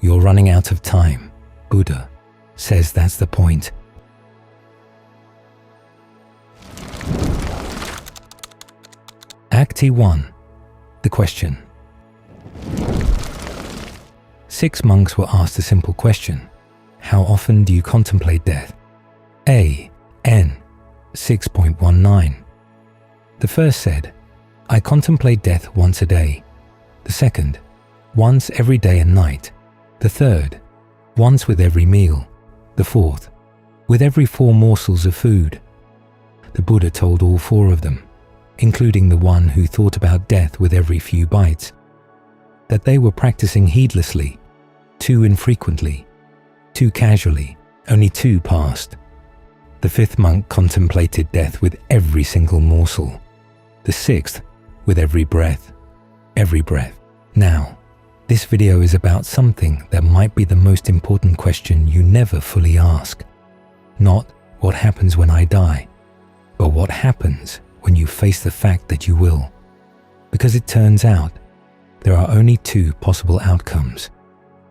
You're running out of time. Buddha says that's the point. Act 1. The question. 6 monks were asked a simple question. How often do you contemplate death? A. N. 6.19. The first said, I contemplate death once a day. The second, once every day and night. The third, once with every meal. The fourth, with every 4 morsels of food. The Buddha told all 4 of them, including the one who thought about death with every few bites, that they were practicing heedlessly, too infrequently, too casually. Only 2 passed. The 5th monk contemplated death with every single morsel. The 6th with every breath. Every breath. Now, this video is about something that might be the most important question you never fully ask. Not what happens when I die, but what happens when you face the fact that you will. Because it turns out, there are only 2 possible outcomes.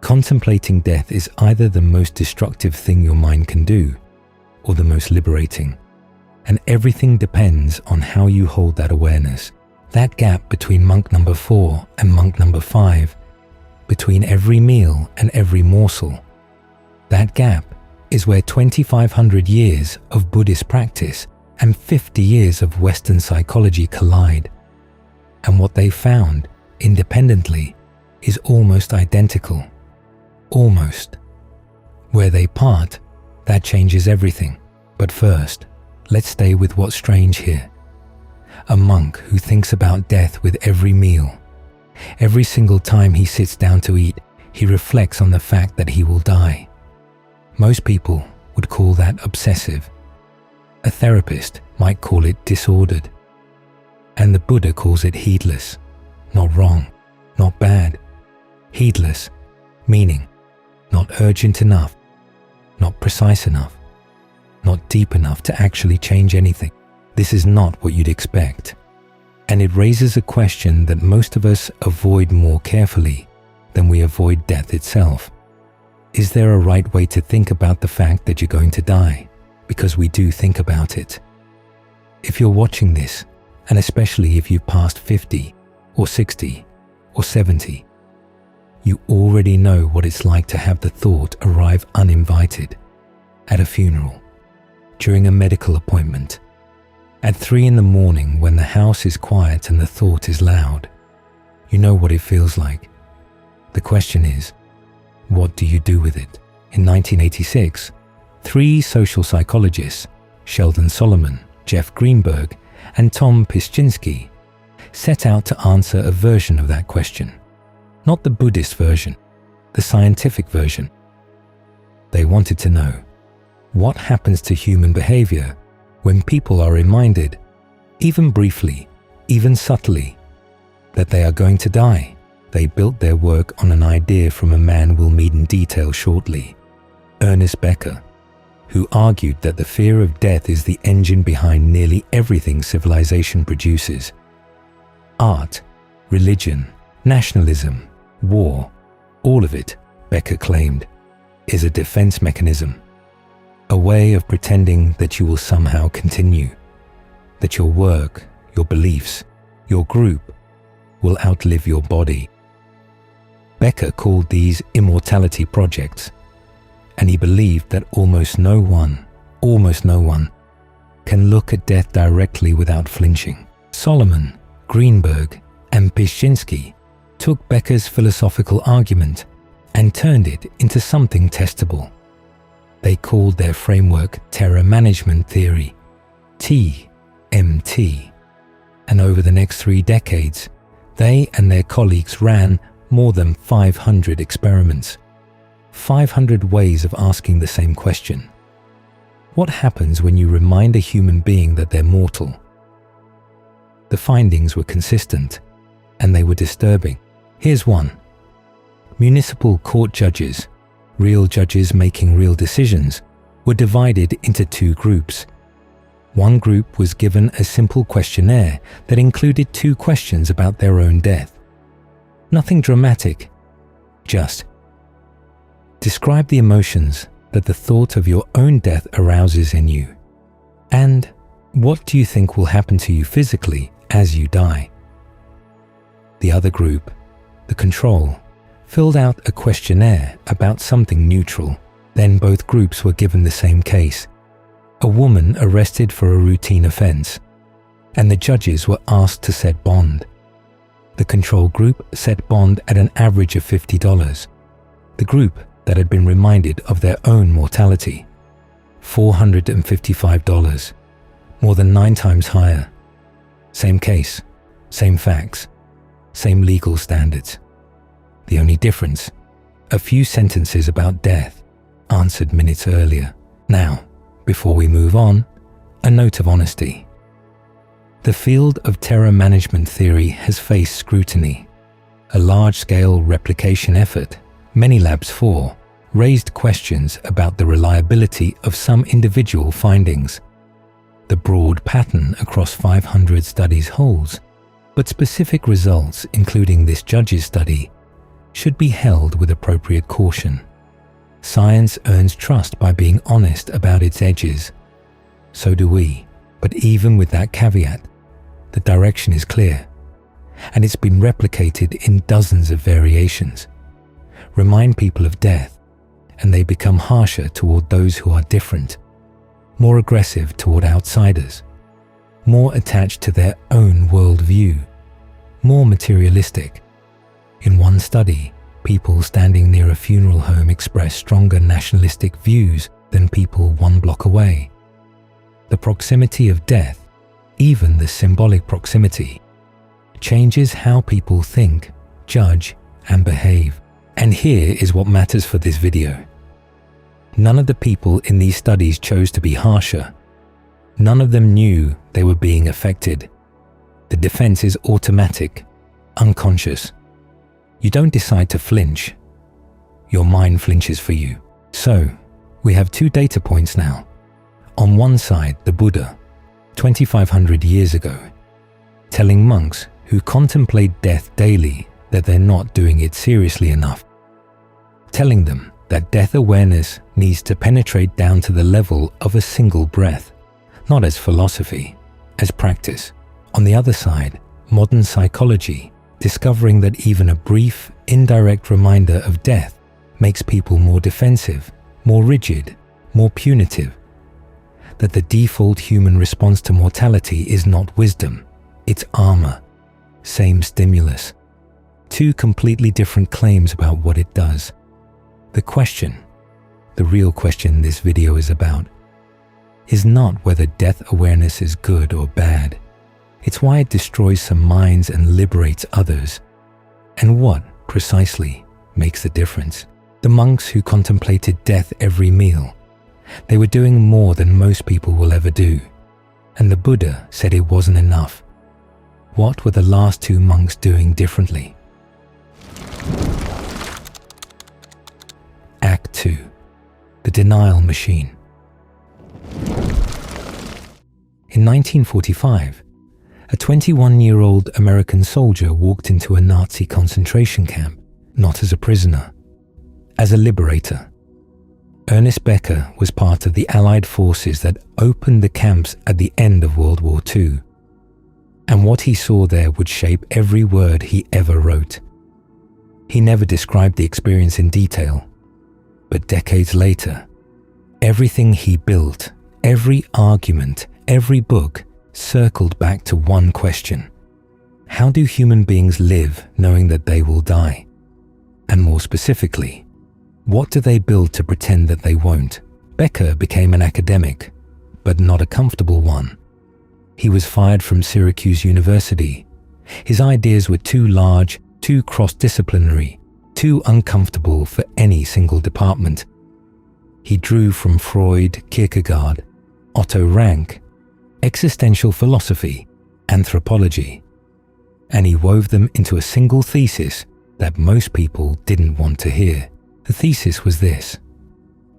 Contemplating death is either the most destructive thing your mind can do, or the most liberating. And everything depends on how you hold that awareness. That gap between monk number 4 and monk number 5, between every meal and every morsel, that gap is where 2,500 years of Buddhist practice and 50 years of Western psychology collide. And what they found, independently, is almost identical. Almost. Where they part, that changes everything. But first, let's stay with what's strange here. A monk who thinks about death with every meal. Every single time he sits down to eat, he reflects on the fact that he will die. Most people would call that obsessive. A therapist might call it disordered. And the Buddha calls it heedless. Not wrong, not bad. Heedless, meaning not urgent enough, not precise enough, not deep enough to actually change anything. This is not what you'd expect. And it raises a question that most of us avoid more carefully than we avoid death itself. Is there a right way to think about the fact that you're going to die? Because we do think about it. If you're watching this, and especially if you've passed 50 or 60 or 70, you already know what it's like to have the thought arrive uninvited at a funeral, during a medical appointment, at 3 in the morning when the house is quiet and the thought is loud. You know what it feels like. The question is, what do you do with it? In 1986, 3 social psychologists, Sheldon Solomon, Jeff Greenberg, and Tom Pyszczynski, set out to answer a version of that question. Not the Buddhist version, the scientific version. They wanted to know, what happens to human behavior when people are reminded, even briefly, even subtly, that they are going to die? They built their work on an idea from a man we'll meet in detail shortly, Ernest Becker, who argued that the fear of death is the engine behind nearly everything civilization produces. Art, religion, nationalism, war, all of it, Becker claimed, is a defense mechanism, a way of pretending that you will somehow continue, that your work, your beliefs, your group will outlive your body. Becker called these immortality projects, and he believed that almost no one can look at death directly without flinching. Solomon, Greenberg, and Pyszczynski took Becker's philosophical argument and turned it into something testable. They called their framework terror management theory, TMT, and over the next 3 decades, they and their colleagues ran more than 500 experiments, 500 ways of asking the same question. What happens when you remind a human being that they're mortal? The findings were consistent, and they were disturbing. Here's one. Municipal court judges, real judges making real decisions, were divided into 2 groups. One group was given a simple questionnaire that included 2 questions about their own death. Nothing dramatic, just, Describe the emotions that the thought of your own death arouses in you. And what do you think will happen to you physically as you die? The other group, the control, filled out a questionnaire about something neutral. Then both groups were given the same case, a woman arrested for a routine offense, and the judges were asked to set bond. The control group set bond at an average of $50. The group that had been reminded of their own mortality, $455, more than 9 times higher. Same case, same facts, same legal standards. The only difference, a few sentences about death, answered minutes earlier. Now, before we move on, a note of honesty. The field of terror management theory has faced scrutiny. A large-scale replication effort, many labs 4, raised questions about the reliability of some individual findings. The broad pattern across 500 studies holds, but specific results, including this judge's study, should be held with appropriate caution. Science earns trust by being honest about its edges. So do we, but even with that caveat, the direction is clear, and it's been replicated in dozens of variations. Remind people of death, and they become harsher toward those who are different, more aggressive toward outsiders, more attached to their own worldview, more materialistic. In one study, people standing near a funeral home expressed stronger nationalistic views than people 1 block away. The proximity of death, even the symbolic proximity, changes how people think, judge, and behave. And here is what matters for this video. None of the people in these studies chose to be harsher. None of them knew they were being affected. The defense is automatic, unconscious. You don't decide to flinch. Your mind flinches for you. So, we have 2 data points now. On one side, the Buddha, 2,500 years ago, telling monks who contemplate death daily that they're not doing it seriously enough. Telling them that death awareness needs to penetrate down to the level of a single breath, not as philosophy, as practice. On the other side, modern psychology, discovering that even a brief, indirect reminder of death makes people more defensive, more rigid, more punitive. That the default human response to mortality is not wisdom, it's armor. Same stimulus. 2 completely different claims about what it does. The question, the real question this video is about, is not whether death awareness is good or bad. It's why it destroys some minds and liberates others. And what, precisely, makes the difference? The monks who contemplated death every meal, they were doing more than most people will ever do. And the Buddha said it wasn't enough. What were the last 2 monks doing differently? Act 2. The Denial Machine. In 1945, a 21-year-old American soldier walked into a Nazi concentration camp, not as a prisoner, as a liberator. Ernest Becker was part of the Allied forces that opened the camps at the end of World War II. And what he saw there would shape every word he ever wrote. He never described the experience in detail, but decades later, everything he built, every argument, every book, circled back to one question. How do human beings live knowing that they will die? And more specifically, what do they build to pretend that they won't? Becker became an academic, but not a comfortable one. He was fired from Syracuse University. His ideas were too large, too cross-disciplinary, too uncomfortable for any single department. He drew from Freud, Kierkegaard, Otto Rank, existential philosophy, anthropology, and he wove them into a single thesis that most people didn't want to hear. The thesis was this: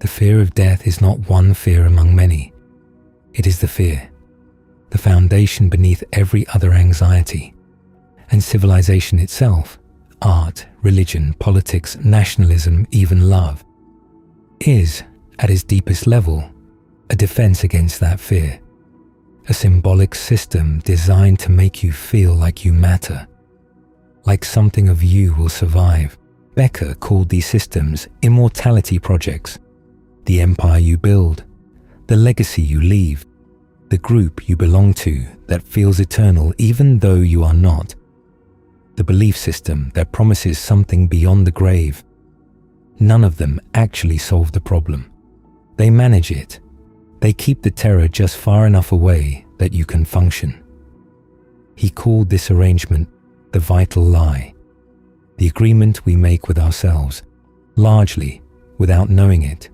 the fear of death is not one fear among many. It is the fear, the foundation beneath every other anxiety. And civilization itself, art, religion, politics, nationalism, even love, is, at its deepest level, a defense against that fear. A symbolic system designed to make you feel like you matter, like something of you will survive. Becker called these systems immortality projects. The empire you build, the legacy you leave, the group you belong to that feels eternal even though you are not, the belief system that promises something beyond the grave. None of them actually solve the problem. They manage it. They keep the terror just far enough away that you can function. He called this arrangement the vital lie, the agreement we make with ourselves, largely without knowing it,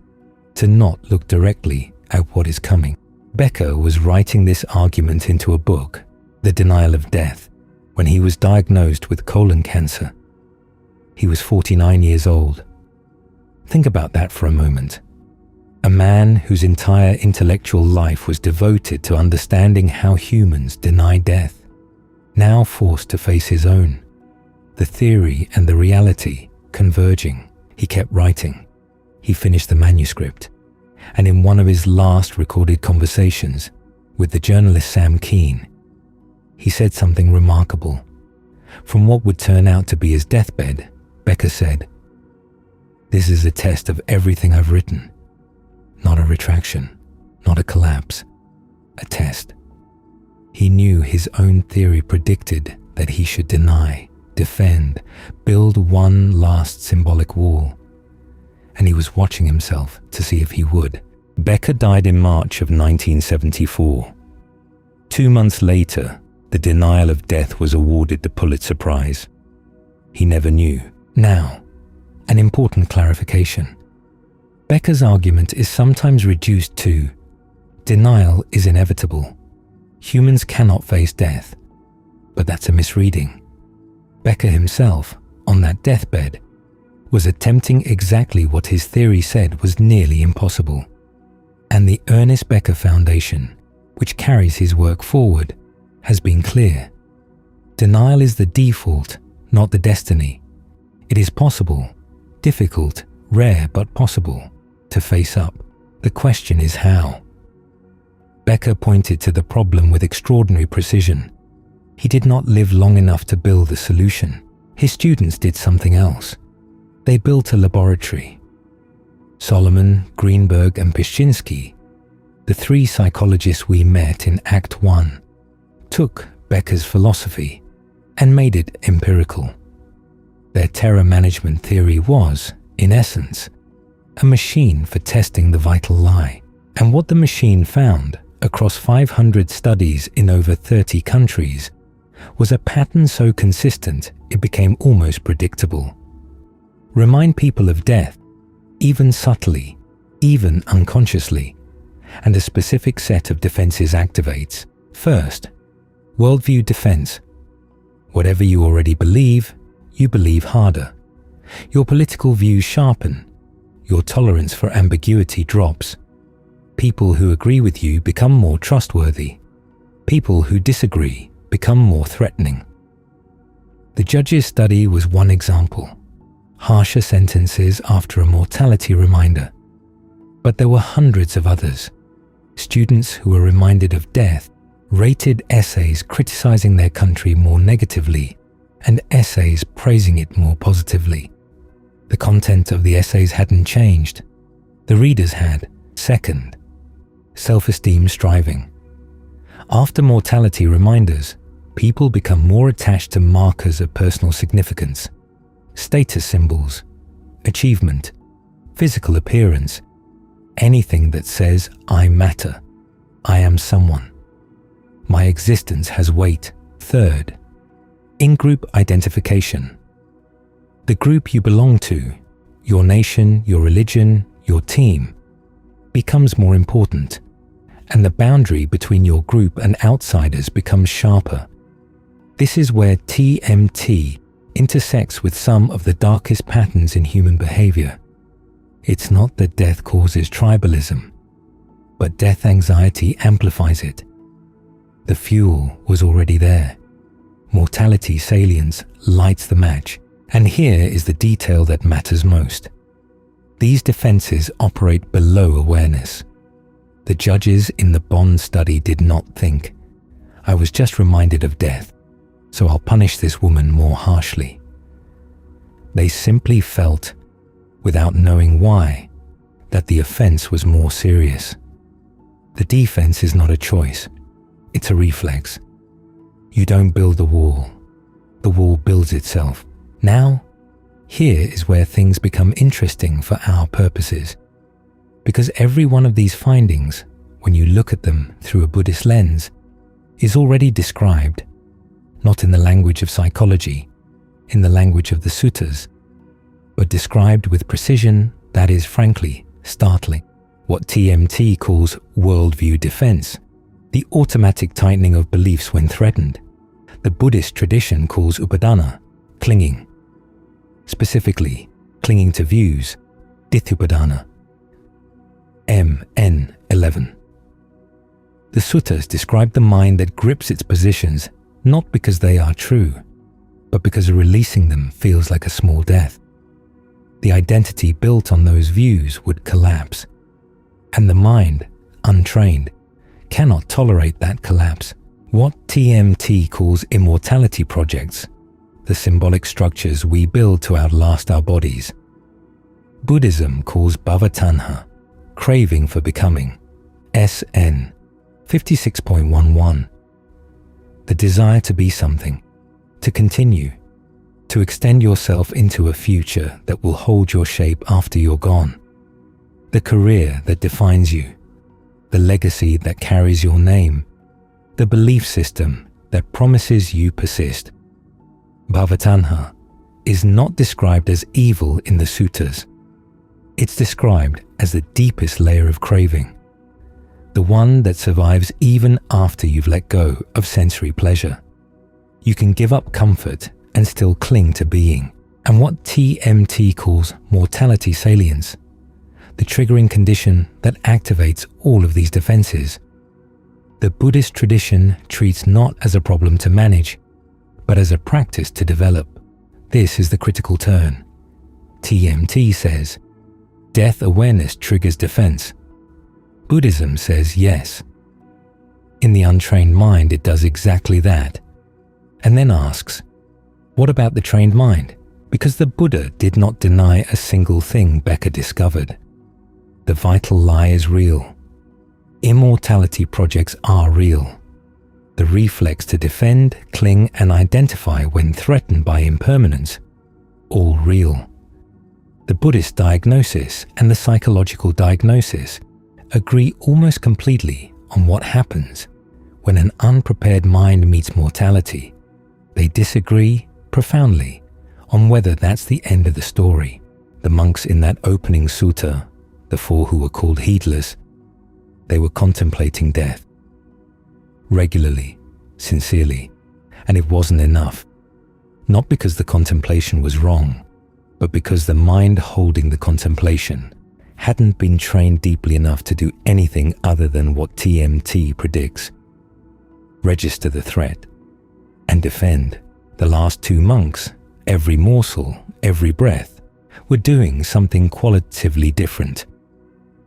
to not look directly at what is coming. Becker was writing this argument into a book, The Denial of Death, when he was diagnosed with colon cancer. He was 49 years old. Think about that for a moment. A man whose entire intellectual life was devoted to understanding how humans deny death, now forced to face his own. The theory and the reality converging. He kept writing. He finished the manuscript. And in one of his last recorded conversations with the journalist Sam Keane, he said something remarkable. From what would turn out to be his deathbed, Becker said, "This is a test of everything I've written. Not a retraction, not a collapse, a test." He knew his own theory predicted that he should deny, defend, build one last symbolic wall. And he was watching himself to see if he would. Becker died in March of 1974. 2 months later, The Denial of Death was awarded the Pulitzer Prize. He never knew. Now, an important clarification. Becker's argument is sometimes reduced to, denial is inevitable. Humans cannot face death. But that's a misreading. Becker himself, on that deathbed, was attempting exactly what his theory said was nearly impossible. And the Ernest Becker Foundation, which carries his work forward, has been clear. Denial is the default, not the destiny. It is possible, difficult, rare but possible, to face up. The question is how. Becker pointed to the problem with extraordinary precision. He did not live long enough to build a solution. His students did something else. They built a laboratory. Solomon, Greenberg, and Pishchinsky, the 3 psychologists we met in Act 1, took Becker's philosophy and made it empirical. Their terror management theory was, in essence, a machine for testing the vital lie. And what the machine found across 500 studies in over 30 countries was a pattern so consistent it became almost predictable. Remind people of death, even subtly, even unconsciously, and a specific set of defenses activates. First, worldview defense. Whatever you already believe, you believe harder. Your political views sharpen. Your tolerance for ambiguity drops. People who agree with you become more trustworthy. People who disagree become more threatening. The judge's study was one example. Harsher sentences after a mortality reminder. But there were hundreds of others. Students who were reminded of death rated essays criticizing their country more negatively and essays praising it more positively. The content of the essays hadn't changed. The readers had. Second, self-esteem striving. After mortality reminders, people become more attached to markers of personal significance, status symbols, achievement, physical appearance, anything that says, I matter, I am someone. My existence has weight. Third, in-group identification. The group you belong to, your nation, your religion, your team, becomes more important, and the boundary between your group and outsiders becomes sharper. This is where TMT intersects with some of the darkest patterns in human behavior. It's not that death causes tribalism, but death anxiety amplifies it. The fuel was already there. Mortality salience lights the match, and here is the detail that matters most. These defenses operate below awareness. The judges in the Bond study did not think, "I was just reminded of death, so I'll punish this woman more harshly." They simply felt, without knowing why, that the offense was more serious. The defense is not a choice, it's a reflex. You don't build the wall builds itself. Now, here is where things become interesting for our purposes. Because every one of these findings, when you look at them through a Buddhist lens, is already described, not in the language of psychology, in the language of the suttas, but described with precision that is frankly startling. What TMT calls worldview defense, the automatic tightening of beliefs when threatened, the Buddhist tradition calls upadana, clinging. Specifically, clinging to views, dithupadana. MN11. The suttas describe the mind that grips its positions not because they are true, but because releasing them feels like a small death. The identity built on those views would collapse, and the mind, untrained, cannot tolerate that collapse. What TMT calls immortality projects, the symbolic structures we build to outlast our bodies. Buddhism calls bhavatanha, craving for becoming, SN 56.11. The desire to be something, to continue, to extend yourself into a future that will hold your shape after you're gone. The career that defines you, the legacy that carries your name, the belief system that promises you persist. Bhavatanha is not described as evil in the suttas. It's described as the deepest layer of craving, the one that survives even after you've let go of sensory pleasure. You can give up comfort and still cling to being, and what TMT calls mortality salience, the triggering condition that activates all of these defenses. The Buddhist tradition treats not as a problem to manage, but as a practice to develop. This is the critical turn. TMT says, death awareness triggers defense. Buddhism says yes. In the untrained mind, it does exactly that. And then asks, what about the trained mind? Because the Buddha did not deny a single thing Becker discovered. The vital lie is real. Immortality projects are real. The reflex to defend, cling, and identify when threatened by impermanence, all real. The Buddhist diagnosis and the psychological diagnosis agree almost completely on what happens when an unprepared mind meets mortality. They disagree profoundly on whether that's the end of the story. The monks in that opening sutta, the four who were called heedless, they were contemplating death. Regularly, sincerely, and it wasn't enough. Not because the contemplation was wrong, but because the mind holding the contemplation hadn't been trained deeply enough to do anything other than what TMT predicts. Register the threat and defend. The last two monks, every morsel, every breath, were doing something qualitatively different.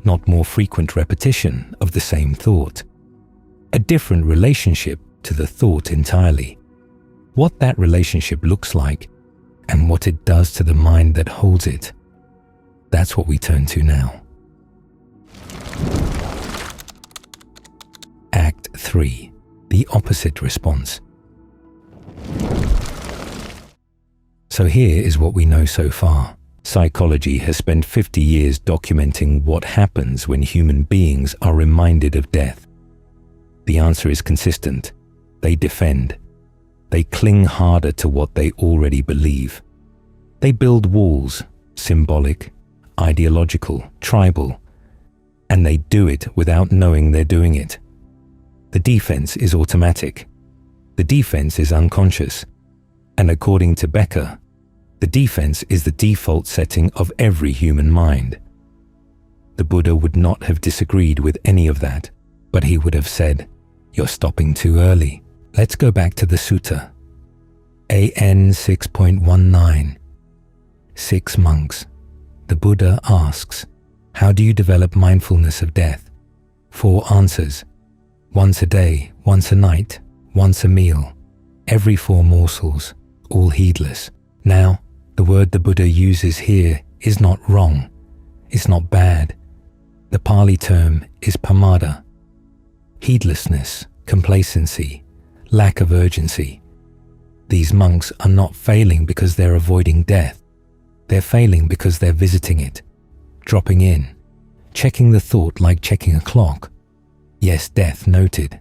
Not more frequent repetition of the same thought. A different relationship to the thought entirely. What that relationship looks like and what it does to the mind that holds it. That's what we turn to now. Act 3. The opposite response. So here is what we know so far. Psychology has spent 50 years documenting what happens when human beings are reminded of death. The answer is consistent. They defend. They cling harder to what they already believe. They build walls, symbolic, ideological, tribal, and they do it without knowing they're doing it. The defense is automatic. The defense is unconscious. And according to Becker, the defense is the default setting of every human mind. The Buddha would not have disagreed with any of that, but he would have said, "You're stopping too early." Let's go back to the sutta. AN 6.19. 6 monks, the Buddha asks, how do you develop mindfulness of death? 4 answers. Once a day, once a night, once a meal, every 4 morsels, all heedless. Now, the word the Buddha uses here is not wrong. It's not bad. The Pali term is pamada. Heedlessness, complacency, lack of urgency. These monks are not failing because they're avoiding death. They're failing because they're visiting it, dropping in, checking the thought like checking a clock. Yes, death noted.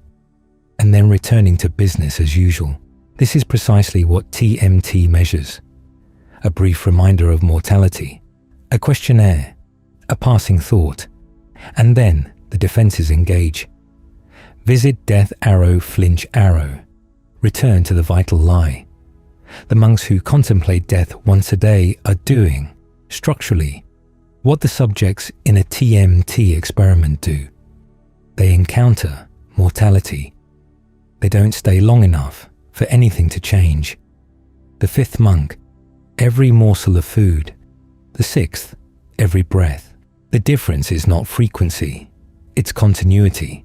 And then returning to business as usual. This is precisely what TMT measures. A brief reminder of mortality, a questionnaire, a passing thought, and then the defenses engage. Visit death arrow, flinch arrow. Return to the vital lie. The monks who contemplate death once a day are doing, structurally, what the subjects in a TMT experiment do. They encounter mortality. They don't stay long enough for anything to change. The 5th monk, every morsel of food. The 6th, every breath. The difference is not frequency, it's continuity.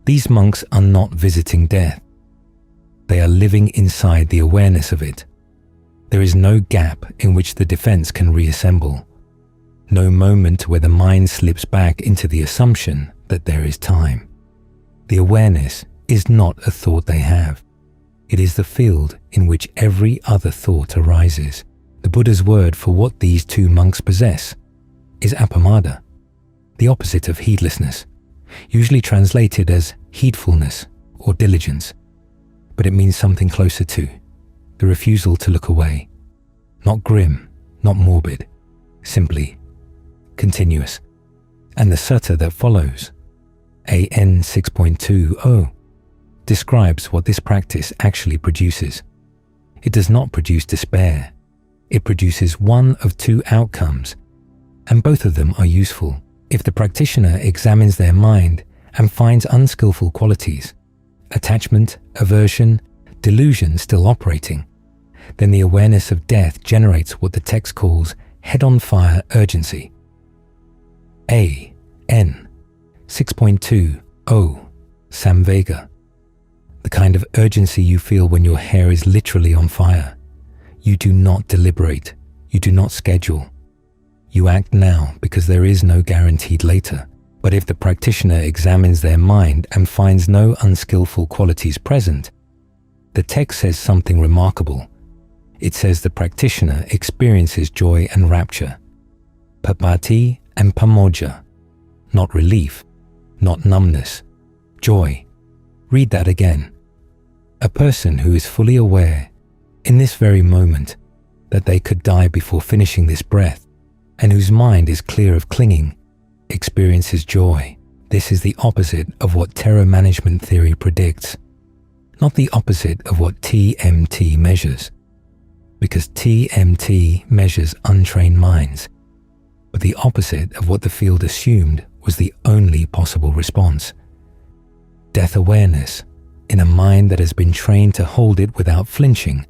These monks are not visiting death. They are living inside the awareness of it. There is no gap in which the defense can reassemble. No moment where the mind slips back into the assumption that there is time. The awareness is not a thought they have. It is the field in which every other thought arises. The Buddha's word for what these 2 monks possess is apamada, the opposite of heedlessness, usually translated as heedfulness or diligence, but it means something closer to the refusal to look away, not grim, not morbid, simply continuous. And the sutta that follows, AN 6.20, describes what this practice actually produces. It does not produce despair. It produces one of 2 outcomes, and both of them are useful. If the practitioner examines their mind and finds unskillful qualities, attachment, aversion, delusion still operating, then the awareness of death generates what the text calls head-on-fire urgency. AN 6.20 Samvega, the kind of urgency you feel when your hair is literally on fire. You do not deliberate, you do not schedule. You act now because there is no guaranteed later. But if the practitioner examines their mind and finds no unskillful qualities present, the text says something remarkable. It says the practitioner experiences joy and rapture, papati and pamoja, not relief, not numbness, joy. Read that again. A person who is fully aware, in this very moment, that they could die before finishing this breath, and whose mind is clear of clinging, experiences joy. This is the opposite of what terror management theory predicts, not the opposite of what TMT measures, because TMT measures untrained minds, but the opposite of what the field assumed was the only possible response. Death awareness, in a mind that has been trained to hold it without flinching,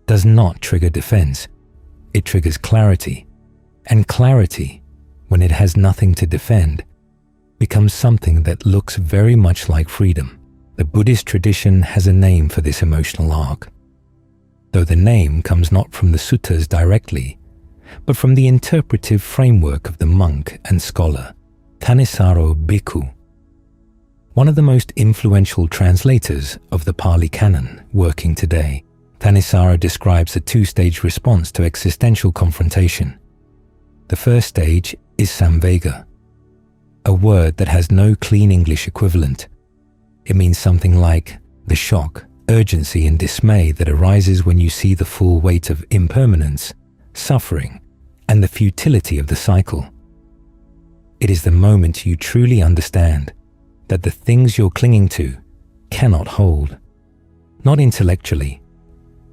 does not trigger defense. It triggers clarity, and clarity, when it has nothing to defend, becomes something that looks very much like freedom. The Buddhist tradition has a name for this emotional arc, though the name comes not from the suttas directly, but from the interpretive framework of the monk and scholar, Thanissaro Bhikkhu. One of the most influential translators of the Pali Canon working today, Thanissaro describes a 2-stage response to existential confrontation. The first stage is samvega, a word that has no clean English equivalent. It means something like the shock, urgency and dismay that arises when you see the full weight of impermanence, suffering, and the futility of the cycle. It is the moment you truly understand that the things you're clinging to cannot hold, not intellectually,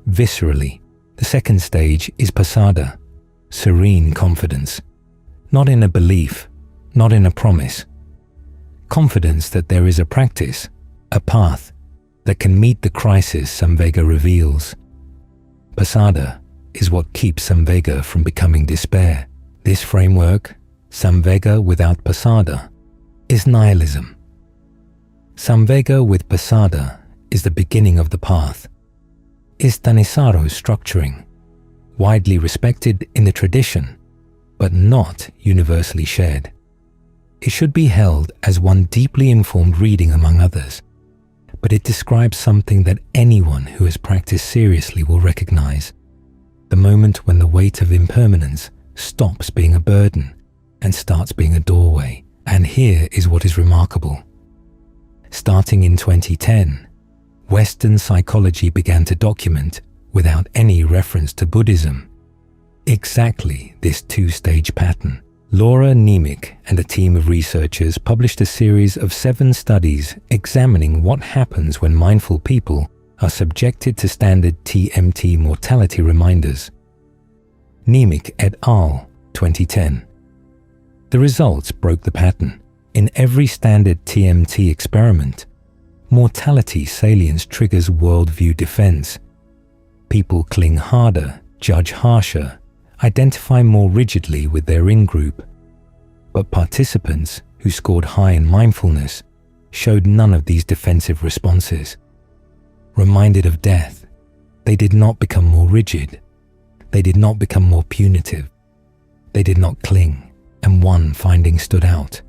viscerally. The second stage is pasada, serene confidence, not in a belief, not in a promise. Confidence that there is a practice, a path that can meet the crisis samvega reveals. Pasada is what keeps samvega from becoming despair. This framework, samvega without pasada, is nihilism. Samvega with pasada is the beginning of the path, is Thanisaro's structuring, widely respected in the tradition, but not universally shared. It should be held as one deeply informed reading among others, but it describes something that anyone who has practiced seriously will recognize: the moment when the weight of impermanence stops being a burden and starts being a doorway. And here is what is remarkable. Starting in 2010, Western psychology began to document, without any reference to Buddhism, exactly this two-stage pattern. Laura Niemiec and a team of researchers published a series of 7 studies examining what happens when mindful people are subjected to standard TMT mortality reminders. Niemiec et al., 2010. The results broke the pattern. In every standard TMT experiment, mortality salience triggers worldview defense. People cling harder, judge harsher, identify more rigidly with their in-group. But participants who scored high in mindfulness showed none of these defensive responses. Reminded of death, they did not become more rigid. They did not become more punitive. They did not cling, and one finding stood out.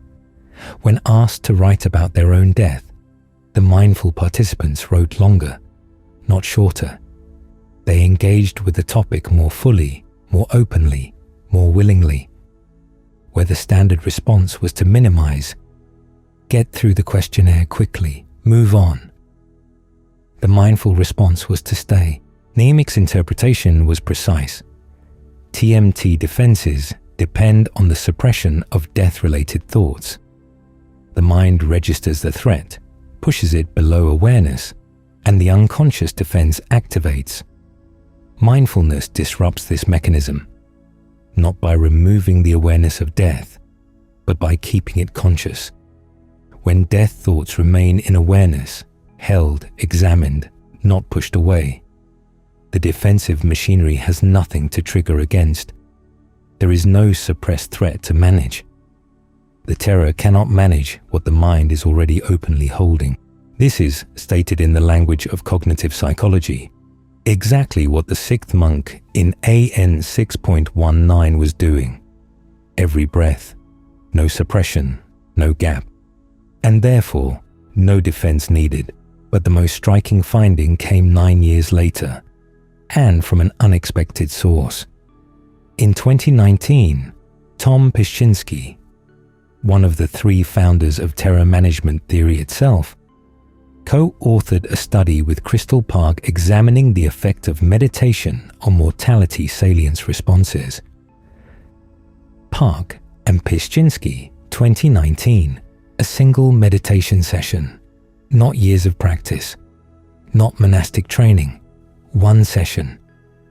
When asked to write about their own death, the mindful participants wrote longer, not shorter. They engaged with the topic more fully, more openly, more willingly. Where the standard response was to minimize, get through the questionnaire quickly, move on, the mindful response was to stay. Niemiec's interpretation was precise. TMT defenses depend on the suppression of death-related thoughts. The mind registers the threat, pushes it below awareness, and the unconscious defense activates. Mindfulness disrupts this mechanism, not by removing the awareness of death, but by keeping it conscious. When death thoughts remain in awareness, held, examined, not pushed away, the defensive machinery has nothing to trigger against. There is no suppressed threat to manage. The terror cannot manage what the mind is already openly holding. This is, stated in the language of cognitive psychology, exactly what the 6th monk in AN 6.19 was doing. Every breath, no suppression, no gap, and therefore no defense needed. But the most striking finding came 9 years later, and from an unexpected source. In 2019, Tom Pyszczynski, one of the 3 founders of terror management theory itself, co-authored a study with Crystal Park examining the effect of meditation on mortality salience responses. Park and Pyszczynski, 2019, a single meditation session, not years of practice, not monastic training, 1 session,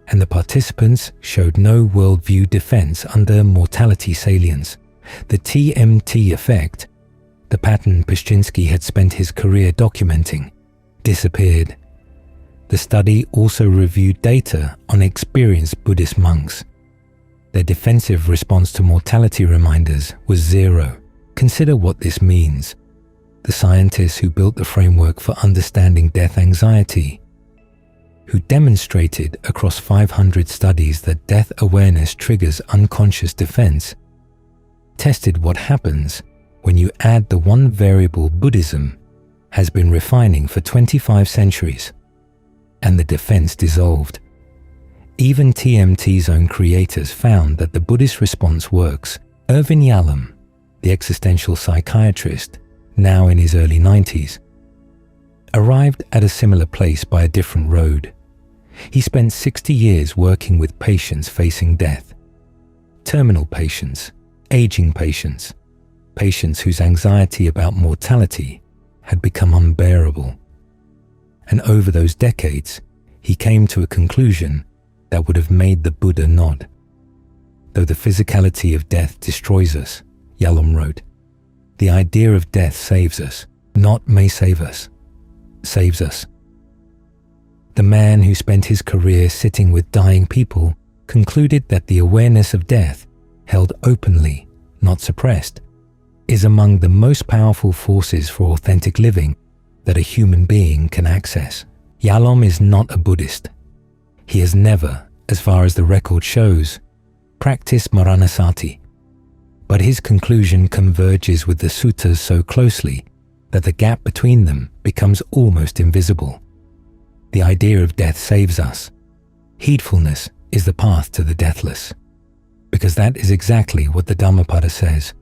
and the participants showed no worldview defense under mortality salience. The TMT effect, the pattern Pyszczynski had spent his career documenting, disappeared. The study also reviewed data on experienced Buddhist monks. Their defensive response to mortality reminders was 0. Consider what this means. The scientists who built the framework for understanding death anxiety, who demonstrated across 500 studies that death awareness triggers unconscious defense, tested what happens when you add the one variable Buddhism has been refining for 25 centuries, and the defense dissolved. Even TMT's own creators found that the Buddhist response works. Irvin Yalom, the existential psychiatrist, now in his early 90s, arrived at a similar place by a different road. He spent 60 years working with patients facing death, terminal patients, aging patients, patients whose anxiety about mortality had become unbearable. And over those decades, he came to a conclusion that would have made the Buddha nod. Though the physicality of death destroys us, Yalom wrote, the idea of death saves us, not may save us, saves us. The man who spent his career sitting with dying people concluded that the awareness of death held openly, not suppressed, is among the most powerful forces for authentic living that a human being can access. Yalom is not a Buddhist. He has never, as far as the record shows, practiced maranasati, but his conclusion converges with the suttas so closely that the gap between them becomes almost invisible. The idea of death saves us. Heedfulness is the path to the deathless, because that is exactly what the Dhammapada says.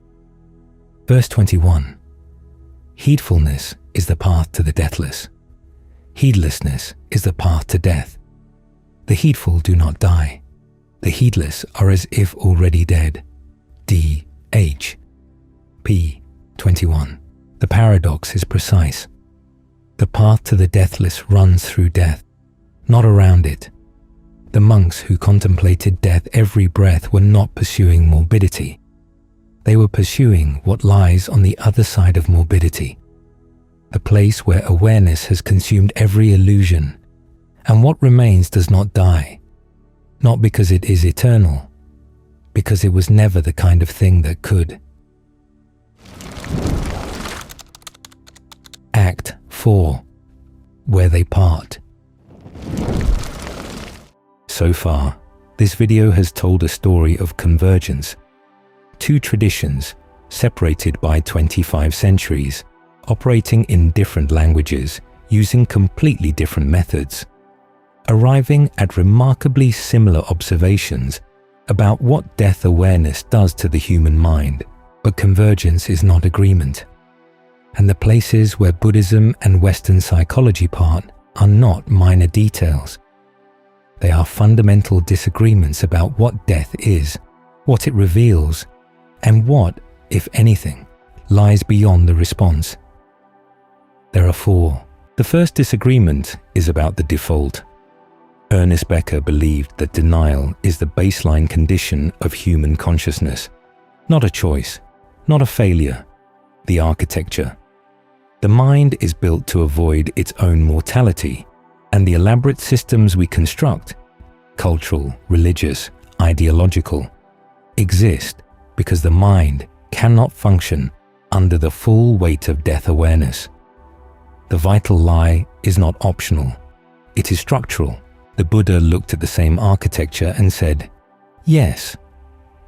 Verse 21. Heedfulness is the path to the deathless. Heedlessness is the path to death. The heedful do not die. The heedless are as if already dead. D.H. p. 21. The paradox is precise. The path to the deathless runs through death, not around it. The monks who contemplated death every breath were not pursuing morbidity. They were pursuing what lies on the other side of morbidity, the place where awareness has consumed every illusion, and what remains does not die, not because it is eternal, because it was never the kind of thing that could. Act 4. Where they part. So far, this video has told a story of convergence. Two traditions, separated by 25 centuries, operating in different languages, using completely different methods, arriving at remarkably similar observations about what death awareness does to the human mind. But convergence is not agreement. And the places where Buddhism and Western psychology part are not minor details. They are fundamental disagreements about what death is, what it reveals, and what, if anything, lies beyond the response. There are four. The first disagreement is about the default. Ernest Becker believed that denial is the baseline condition of human consciousness, not a choice, not a failure, the architecture. The mind is built to avoid its own mortality, and the elaborate systems we construct, cultural, religious, ideological, exist because the mind cannot function under the full weight of death awareness. The vital lie is not optional, it is structural. The Buddha looked at the same architecture and said, "Yes,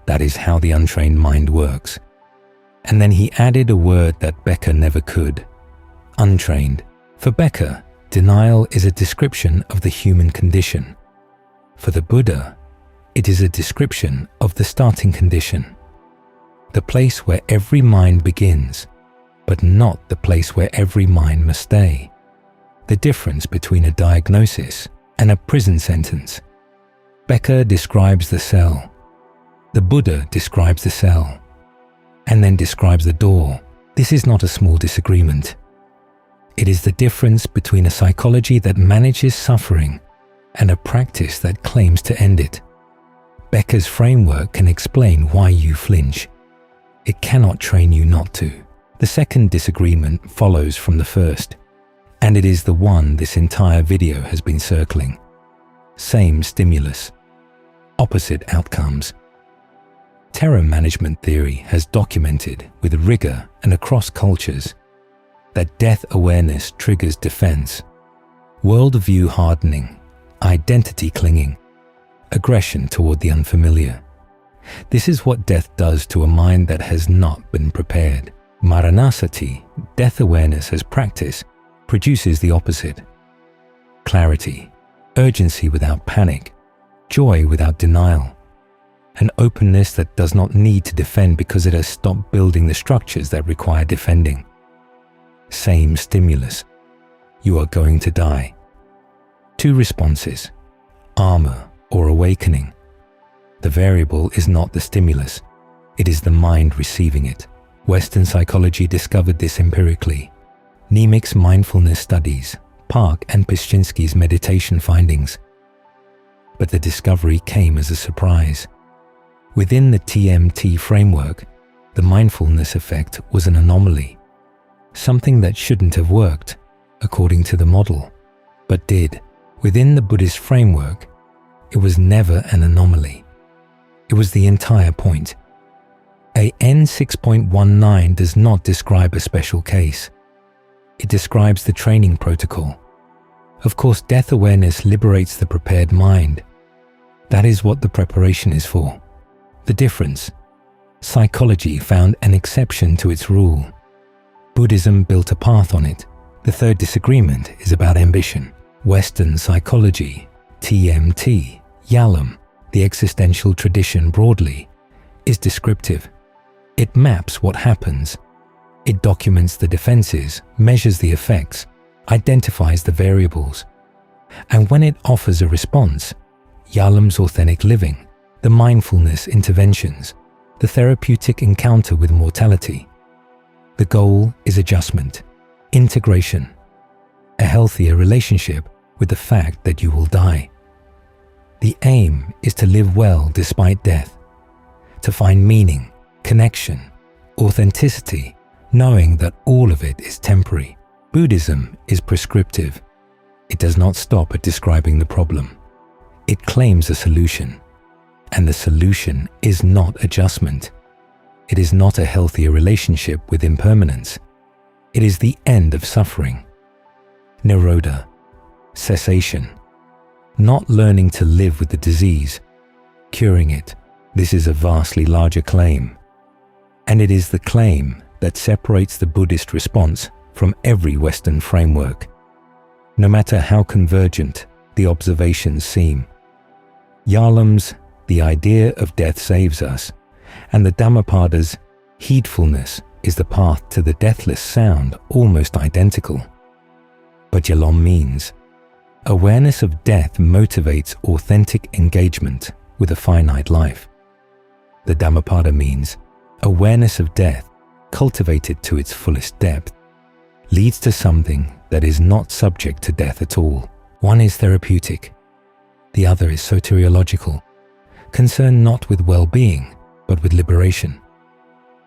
that is how the untrained mind works." And then he added a word that Becker never could: untrained. For Becker, denial is a description of the human condition. For the Buddha, it is a description of the starting condition, the place where every mind begins, but not the place where every mind must stay. The difference between a diagnosis and a prison sentence. Becker describes the cell. The Buddha describes the cell, and then describes the door. This is not a small disagreement. It is the difference between a psychology that manages suffering and a practice that claims to end it. Becker's framework can explain why you flinch. It cannot train you not to. The second disagreement follows from the first, and it is the one this entire video has been circling. Same stimulus, opposite outcomes. Terror management theory has documented with rigor and across cultures that death awareness triggers defense, worldview hardening, identity clinging, aggression toward the unfamiliar. This is what death does to a mind that has not been prepared. Maranasati, death awareness as practice, produces the opposite. Clarity, urgency without panic, joy without denial, an openness that does not need to defend because it has stopped building the structures that require defending. Same stimulus. You are going to die. Two responses, armor or awakening. The variable is not the stimulus, it is the mind receiving it. Western psychology discovered this empirically. Niemiec's mindfulness studies, Park and Pischinsky's meditation findings. But the discovery came as a surprise. Within the TMT framework, the mindfulness effect was an anomaly, something that shouldn't have worked, according to the model, but did. Within the Buddhist framework, it was never an anomaly. It was the entire point. AN 6.19 does not describe a special case. It describes the training protocol. Of course, death awareness liberates the prepared mind. That is what the preparation is for. The difference: psychology found an exception to its rule. Buddhism built a path on it. The third disagreement is about ambition. Western psychology, TMT, Yalom, the existential tradition broadly, is descriptive. It maps what happens. It documents the defenses, measures the effects, identifies the variables. And when it offers a response, Yalom's authentic living, the mindfulness interventions, the therapeutic encounter with mortality. The goal is adjustment, integration, a healthier relationship with the fact that you will die. The aim is to live well despite death, to find meaning, connection, authenticity, knowing that all of it is temporary. Buddhism is prescriptive. It does not stop at describing the problem. It claims a solution, and the solution is not adjustment. It is not a healthier relationship with impermanence. It is the end of suffering. Nirodha, cessation, not learning to live with the disease, curing it. This is a vastly larger claim, and it is the claim that separates the Buddhist response from every Western framework, no matter how convergent the observations seem. Yalom's "the idea of death saves us" and the Dhammapada's "heedfulness is the path to the deathless" sound almost identical. But Yalom means awareness of death motivates authentic engagement with a finite life. The Dhammapada means awareness of death, cultivated to its fullest depth, leads to something that is not subject to death at all. One is therapeutic, the other is soteriological, concerned not with well-being, but with liberation.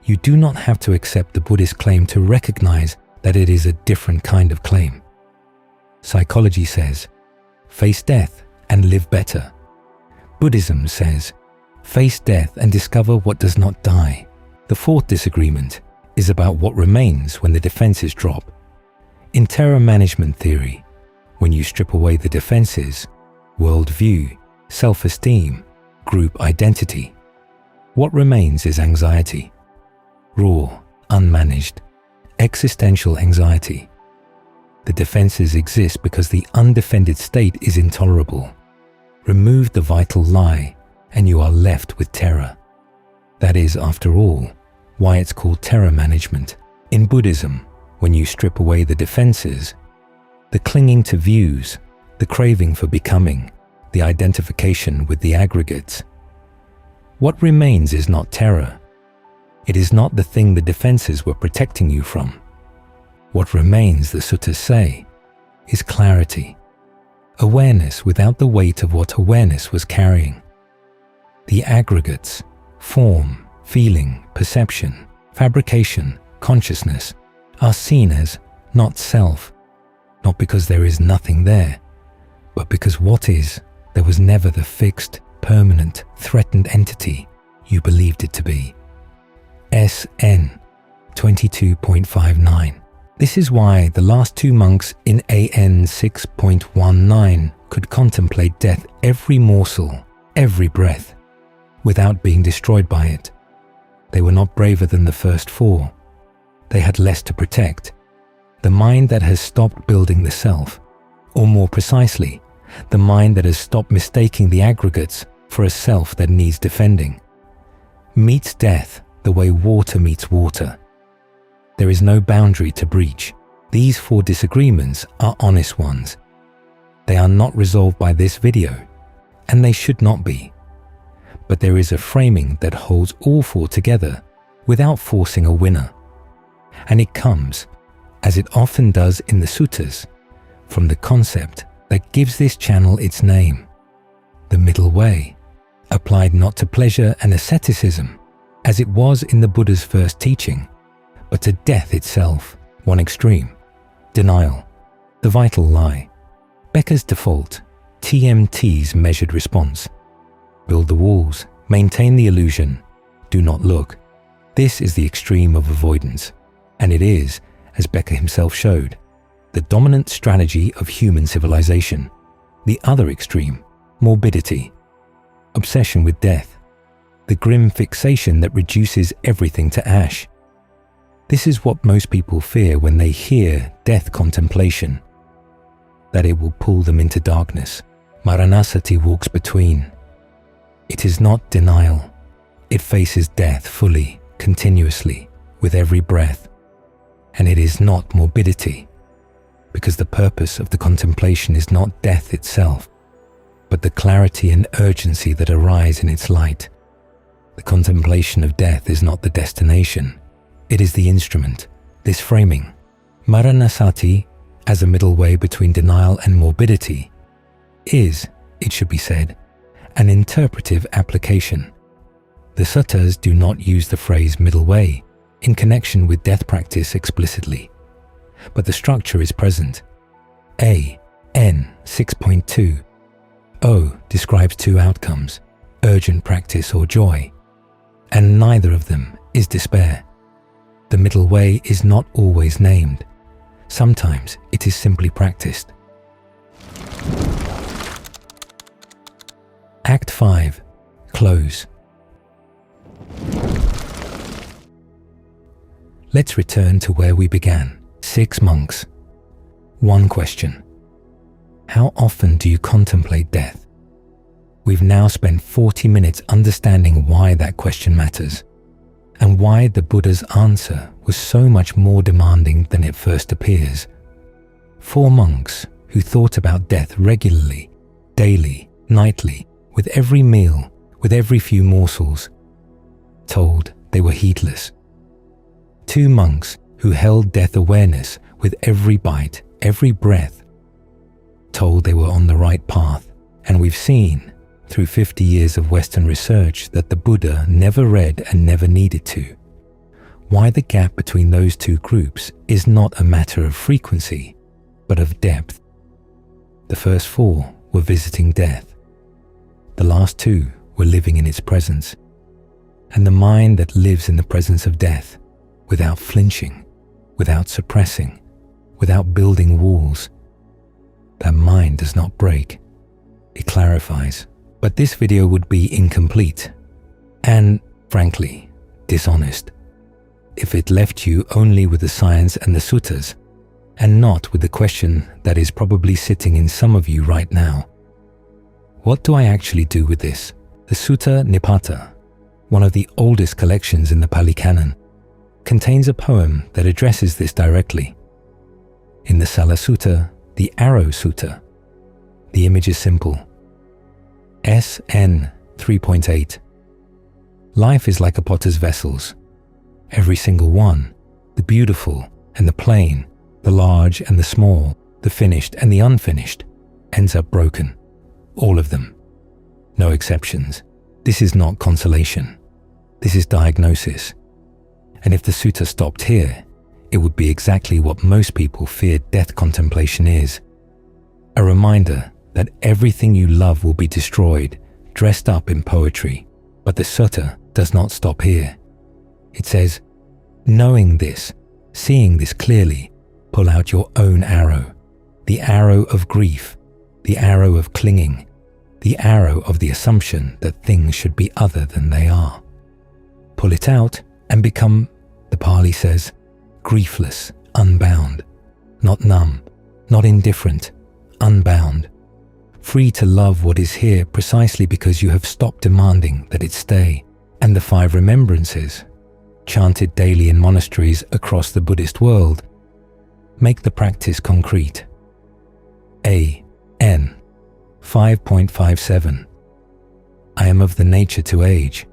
You do not have to accept the Buddhist claim to recognize that it is a different kind of claim. Psychology says, face death and live better. Buddhism says, face death and discover what does not die. The fourth disagreement is about what remains when the defenses drop. In terror management theory, when you strip away the defenses, worldview, self-esteem, group identity, what remains is anxiety. Raw, unmanaged, existential anxiety. The defenses exist because the undefended state is intolerable. Remove the vital lie, and you are left with terror. That is, after all, why it's called terror management. In Buddhism, when you strip away the defenses, the clinging to views, the craving for becoming, the identification with the aggregates, what remains is not terror. It is not the thing the defenses were protecting you from. What remains, the suttas say, is clarity, awareness without the weight of what awareness was carrying. The aggregates, form, feeling, perception, fabrication, consciousness, are seen as not self, not because there is nothing there, but because what is, there was never the fixed, permanent, threatened entity you believed it to be. SN 22.59. This is why the last two monks in AN 6.19 could contemplate death every morsel, every breath, without being destroyed by it. They were not braver than the first four. They had less to protect. The mind that has stopped building the self, or more precisely, the mind that has stopped mistaking the aggregates for a self that needs defending, meets death the way water meets water. There is no boundary to breach. These four disagreements are honest ones. They are not resolved by this video, and they should not be. But there is a framing that holds all four together without forcing a winner. And it comes, as it often does in the suttas, from the concept that gives this channel its name, the middle way, applied not to pleasure and asceticism, as it was in the Buddha's first teaching, but to death itself, one extreme, denial, the vital lie. Becker's default, TMT's measured response. Build the walls, maintain the illusion, do not look. This is the extreme of avoidance, and it is, as Becker himself showed, the dominant strategy of human civilization. The other extreme, morbidity, obsession with death, the grim fixation that reduces everything to ash. This is what most people fear when they hear death contemplation, that it will pull them into darkness. Maranasati walks between. It is not denial. It faces death fully, continuously, with every breath. And it is not morbidity, because the purpose of the contemplation is not death itself, but the clarity and urgency that arise in its light. The contemplation of death is not the destination, it is the instrument, this framing. Maranasati, as a middle way between denial and morbidity, is, it should be said, an interpretive application. The suttas do not use the phrase middle way in connection with death practice explicitly, but the structure is present. A. N. 6.2. O describes two outcomes, urgent practice or joy, and neither of them is despair. The middle way is not always named. Sometimes it is simply practiced. Act 5. Close. Let's return to where we began. 6 monks. One question. How often do you contemplate death? We've now spent 40 minutes understanding why that question matters, and why the Buddha's answer was so much more demanding than it first appears. 4 monks who thought about death regularly, daily, nightly, with every meal, with every few morsels, told they were heedless. 2 monks who held death awareness with every bite, every breath, told they were on the right path. And we've seen, through 50 years of Western research, that the Buddha never read and never needed to. Why the gap between those 2 groups is not a matter of frequency, but of depth. The first 4 were visiting death. The last 2 were living in its presence. And the mind that lives in the presence of death, without flinching, without suppressing, without building walls, that mind does not break. It clarifies. But this video would be incomplete and, frankly, dishonest if it left you only with the science and the suttas and not with the question that is probably sitting in some of you right now. What do I actually do with this? The Sutta Nipata, one of the oldest collections in the Pali Canon, contains a poem that addresses this directly. In the Sala Sutta, the Arrow Sutta, the image is simple. SN 3.8. Life is like a potter's vessels. Every single one, the beautiful and the plain, the large and the small, the finished and the unfinished, ends up broken. All of them. No exceptions. This is not consolation. This is diagnosis. And if the sutta stopped here, it would be exactly what most people fear death contemplation is. A reminder that everything you love will be destroyed, dressed up in poetry. But the sutta does not stop here. It says, knowing this, seeing this clearly, pull out your own arrow, the arrow of grief, the arrow of clinging, the arrow of the assumption that things should be other than they are. Pull it out and become, the Pali says, griefless, unbound, not numb, not indifferent, unbound, free to love what is here precisely because you have stopped demanding that it stay. And the 5 remembrances, chanted daily in monasteries across the Buddhist world, make the practice concrete. A. N. 5.57. I am of the nature to age.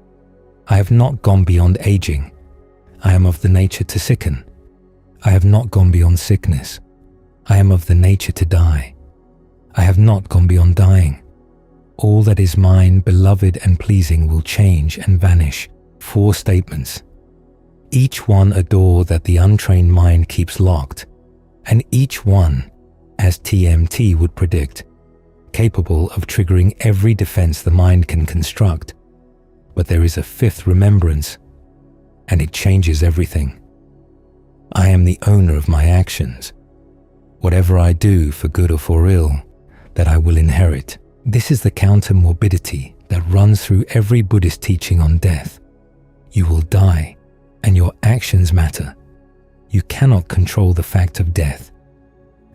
I have not gone beyond aging. I am of the nature to sicken. I have not gone beyond sickness. I am of the nature to die. I have not gone beyond dying. All that is mine, beloved and pleasing, will change and vanish. 4 statements. Each one a door that the untrained mind keeps locked, and each one, as TMT would predict, capable of triggering every defense the mind can construct. But there is a 5th remembrance, and it changes everything. I am the owner of my actions. Whatever I do, for good or for ill, that I will inherit. This is the counter-morbidity that runs through every Buddhist teaching on death. You will die, and your actions matter. You cannot control the fact of death,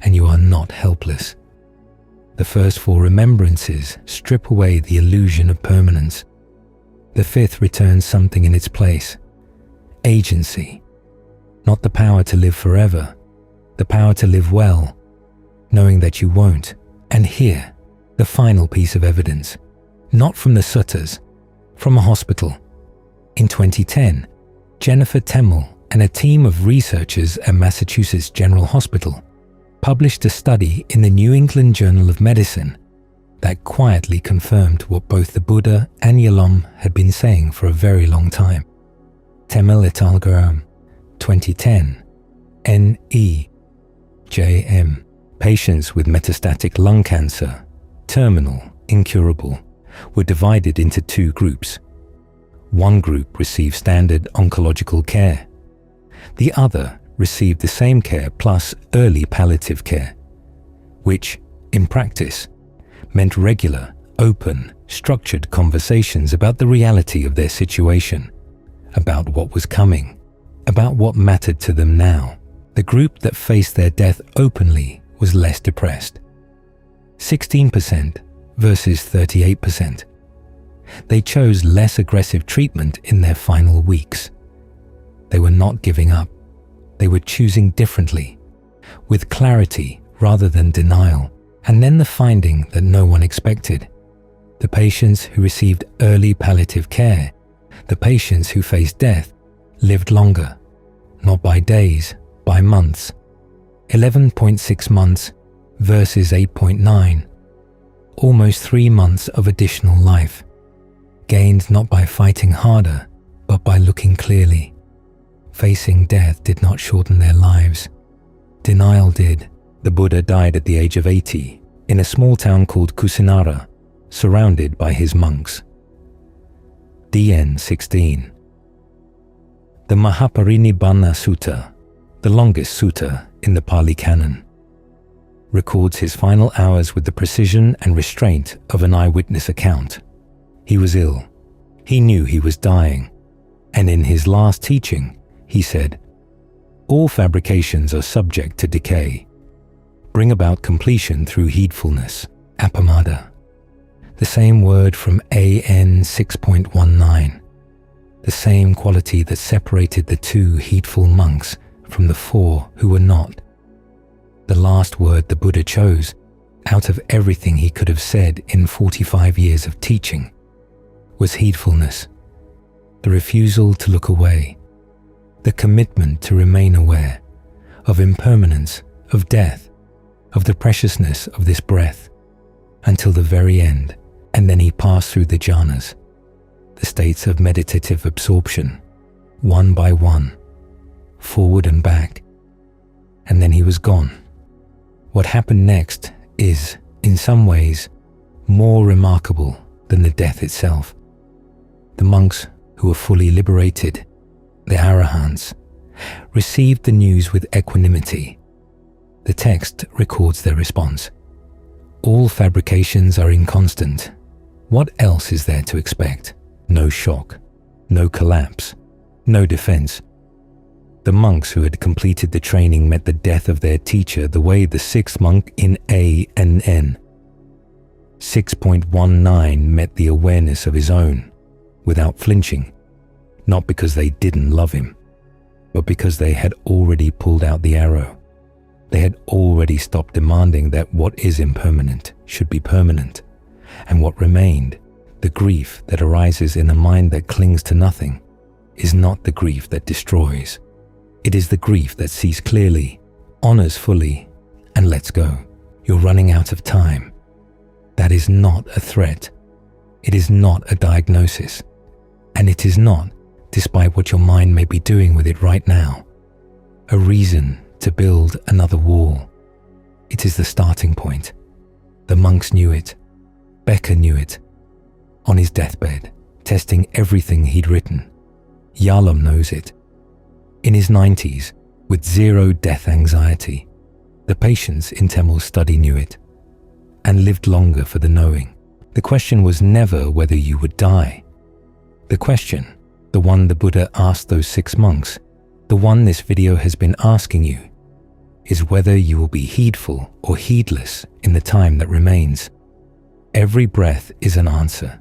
and you are not helpless. The first 4 remembrances strip away the illusion of permanence. The 5th returns something in its place. Agency. Not the power to live forever, the power to live well, knowing that you won't. And here, the final piece of evidence, not from the suttas, from a hospital. In 2010, Jennifer Temmel and a team of researchers at Massachusetts General Hospital published a study in the New England Journal of Medicine that quietly confirmed what both the Buddha and Yalom had been saying for a very long time. Temmel et al. 2010, NEJM. Patients with metastatic lung cancer, terminal, incurable, were divided into 2 groups. One group received standard oncological care. The other received the same care plus early palliative care, which, in practice, meant regular, open, structured conversations about the reality of their situation, about what was coming, about what mattered to them now. The group that faced their death openly was less depressed. 16% versus 38%. They chose less aggressive treatment in their final weeks. They were not giving up. They were choosing differently, with clarity rather than denial. And then the finding that no one expected. The patients who received early palliative care, the patients who faced death, lived longer, not by days, by months. 11.6 months versus 8.9. Almost 3 months of additional life, gained not by fighting harder, but by looking clearly. Facing death did not shorten their lives. Denial did. The Buddha died at the age of 80 in a small town called Kusinara, surrounded by his monks. DN 16. The Mahaparinibbana Sutta, the longest sutta in the Pali Canon, records his final hours with the precision and restraint of an eyewitness account. He was ill. He knew he was dying. And in his last teaching, he said, "All fabrications are subject to decay. Bring about completion through heedfulness, appamada." The same word from AN 6.19. The same quality that separated the 2 heedful monks from the 4 who were not. The last word the Buddha chose, out of everything he could have said in 45 years of teaching, was heedfulness. The refusal to look away. The commitment to remain aware of impermanence, of death, of the preciousness of this breath, until the very end. And then he passed through the jhanas, the states of meditative absorption, one by one, forward and back, and then he was gone. What happened next is, in some ways, more remarkable than the death itself. The monks who were fully liberated, the arahants, received the news with equanimity. The text records their response. All fabrications are inconstant. What else is there to expect? No shock, no collapse, no defense. The monks who had completed the training met the death of their teacher the way the 6th monk in ANN 6.19 met the awareness of his own, without flinching, not because they didn't love him, but because they had already pulled out the arrow. They had already stopped demanding that what is impermanent should be permanent, and what remained, the grief that arises in a mind that clings to nothing, is not the grief that destroys. It is the grief that sees clearly, honors fully, and lets go. You're running out of time. That is not a threat. It is not a diagnosis. And it is not, despite what your mind may be doing with it right now, a reason to build another wall. It is the starting point. The monks knew it. Becker knew it. On his deathbed, testing everything he'd written. Yalom knows it. In his 90s, with zero death anxiety, the patients in Temel's study knew it and lived longer for the knowing. The question was never whether you would die. The question, the one the Buddha asked those 6 monks, the one this video has been asking you, is whether you will be heedful or heedless in the time that remains. Every breath is an answer.